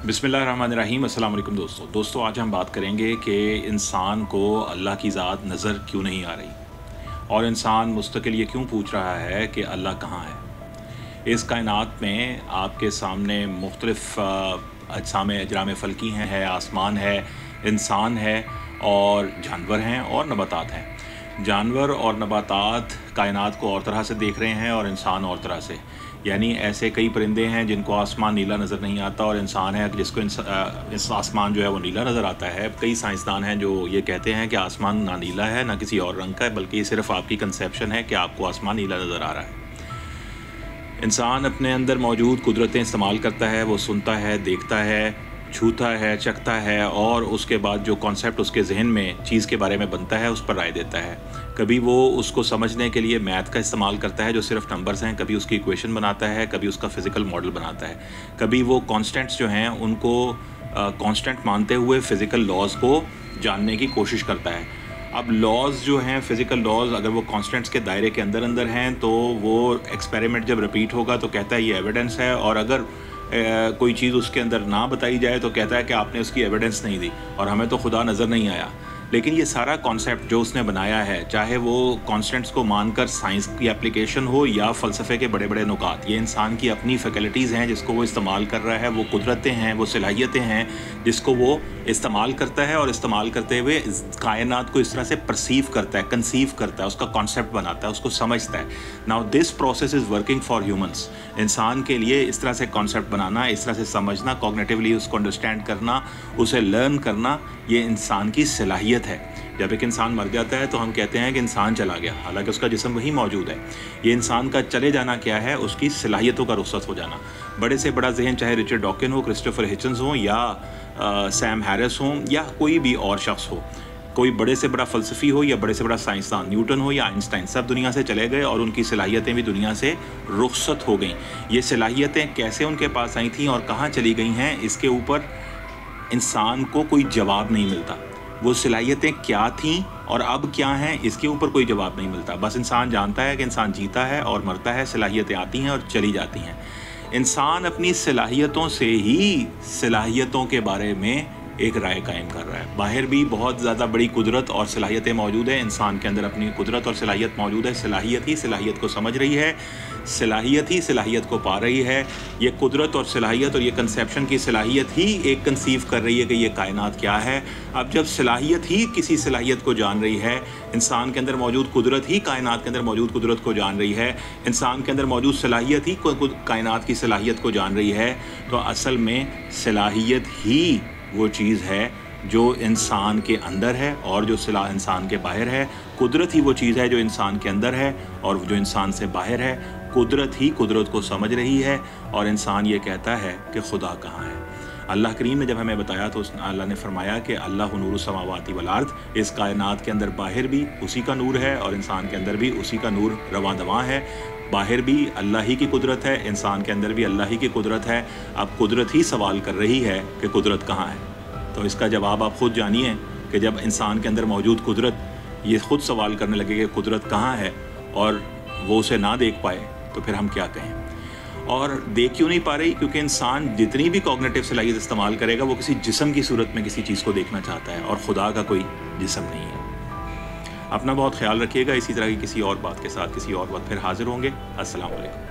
बिस्मिल्लाहिर्रहमानिर्रहीम। अस्सलाम वालेकुम दोस्तों आज हम बात करेंगे कि इंसान को अल्लाह की ज़ात नज़र क्यों नहीं आ रही और इंसान मुस्तकिल ये क्यों पूछ रहा है कि अल्लाह कहाँ है। इस कायनात में आपके सामने मुख्तलिफ़ अजसाम अजराम फ़ल्की हैं, आसमान है, इंसान है और जानवर हैं और नबातात हैं। जानवर और नबातात कायनात को और तरह से देख रहे हैं और इंसान और तरह से, यानी ऐसे कई परिंदे हैं जिनको आसमान नीला नज़र नहीं आता और इंसान है जिसको इस आसमान जो है वो नीला नज़र आता है। कई साइंसदान हैं जो ये कहते हैं कि आसमान ना नीला है ना किसी और रंग का है, बल्कि ये सिर्फ आपकी कंसेप्शन है कि आपको आसमान नीला नज़र आ रहा है। इंसान अपने अंदर मौजूद कुदरतें इस्तेमाल करता है, वो सुनता है, देखता है, छूता है, चखता है और उसके बाद जो कॉन्सेप्ट उसके जहन में चीज़ के बारे में बनता है उस पर राय देता है। कभी वो उसको समझने के लिए मैथ का इस्तेमाल करता है जो सिर्फ नंबर्स हैं, कभी उसकी इक्वेशन बनाता है, कभी उसका फ़िज़िकल मॉडल बनाता है, कभी वो कांस्टेंट्स जो हैं उनको कांस्टेंट मानते हुए फ़िज़िकल लॉज़ को जानने की कोशिश करता है। अब लॉज़ जो हैं, फ़िज़िकल लॉज़, अगर वो कांस्टेंट्स के दायरे के अंदर हैं तो वो एक्सपेरिमेंट जब रिपीट होगा तो कहता है ये एविडेंस है, और अगर कोई चीज़ उसके अंदर ना बताई जाए तो कहता है कि आपने उसकी एविडेंस नहीं दी और हमें तो खुदा नज़र नहीं आया। लेकिन ये सारा कॉन्सेप्ट जो उसने बनाया है, चाहे वो कॉन्स्टेंट्स को मानकर साइंस की एप्लीकेशन हो या फ़लसफ़े के बड़े बड़े नुकात, ये इंसान की अपनी फ़ैकल्टीज़ हैं जिसको वो इस्तेमाल कर रहा है, वो कुदरतें हैं, वो सलाहियतें हैं जिसको वो इस्तेमाल करता है और इस्तेमाल करते हुए इस कायनात को इस तरह से परसीव करता है, कंसीव करता है, उसका कॉन्सेप्ट बनाता है, उसको समझता है। Now this process is working for humans. इंसान के लिए इस तरह से कॉन्सेप्ट बनाना, इस तरह से समझना, कॉग्निटिवली उसको अंडरस्टैंड करना, उसे लर्न करना, ये इंसान की सलाहियत है। जब एक इंसान मर जाता है तो हम कहते हैं कि इंसान चला गया, हालांकि उसका जिस्म वही मौजूद है। ये इंसान का चले जाना क्या है? उसकी सलाहियतों का रुखसत हो जाना। बड़े से बड़ा जहन, चाहे रिचर्ड डॉकिन हो, क्रिस्टोफर हिचन्स हो या सैम हैरिस हो या कोई भी और शख्स हो, कोई बड़े से बड़ा फ़लसफ़ी हो या बड़े से बड़ा साइंसदान, न्यूटन हो या आइंस्टाइन, सब दुनिया से चले गए और उनकी सलाहियतें भी दुनिया से रुखसत हो गई। ये सलाहियतें कैसे उनके पास आई थीं और कहाँ चली गई हैं, इसके ऊपर इंसान को कोई जवाब नहीं मिलता। वो सलाहियतें क्या थीं और अब क्या हैं, इसके ऊपर कोई जवाब नहीं मिलता। बस इंसान जानता है कि इंसान जीता है और मरता है, सलाहियतें आती हैं और चली जाती हैं। इंसान अपनी सलाहियतों से ही सलाहियतों के बारे में एक राय कायम कर रहा है। बाहर भी बहुत ज़्यादा बड़ी कुदरत और सलाहियतें मौजूद हैं, इंसान के अंदर अपनी कुदरत और सलाहियत मौजूद है। सलाहियत ही सलाहियत को समझ रही है, सलाहियत ही सलाहियत को पा रही है। ये कुदरत और सलाहियत और ये कंसेप्शन की सलाहियत ही एक कंसीव कर रही है कि ये कायनात क्या है। अब जब सलाहियत ही किसी सलाहियत को जान रही है, इंसान के अंदर मौजूद कुदरत ही कायनात के अंदर मौजूद कुदरत को जान रही है, इंसान के अंदर मौजूद सलाहियत ही कायनात की सलाहियत को जान रही है, तो असल में सलाहियत ही वो चीज़ है जो इंसान के अंदर है और जो सलाह इंसान के बाहर है। कुदरत ही वो चीज़ है जो इंसान के अंदर है और जो इंसान से बाहर है। कुदरत ही कुदरत को समझ रही है और इंसान ये कहता है कि खुदा कहाँ है। अल्लाह करीम ने जब हमें बताया तो अल्लाह ने फरमाया कि अल्लाह नूरु समावाति वल अर्द, इस कायनात के अंदर बाहर भी उसी का नूर है और इंसान के अंदर भी उसी का नूर रवां दवां है। बाहर भी अल्लाह ही की कुदरत है, इंसान के अंदर भी अल्लाह ही की कुदरत है। अब कुदरत ही सवाल कर रही है कि कुदरत कहाँ है। तो इसका जवाब आप ख़ुद जानिए कि जब इंसान के अंदर मौजूद कुदरत ये ख़ुद सवाल करने लगे कि कुदरत कहाँ है और वो उसे ना देख पाए तो फिर हम क्या कहें। और देख क्यों नहीं पा रही? क्योंकि इंसान जितनी भी कॉग्निटिव सलाहियत इस्तेमाल करेगा वो किसी जिस्म की सूरत में किसी चीज़ को देखना चाहता है और खुदा का कोई जिस्म नहीं है। अपना बहुत ख्याल रखिएगा। इसी तरह की किसी और बात के साथ किसी और वक्त फिर हाजिर होंगे। अस्सलाम वालेकुम।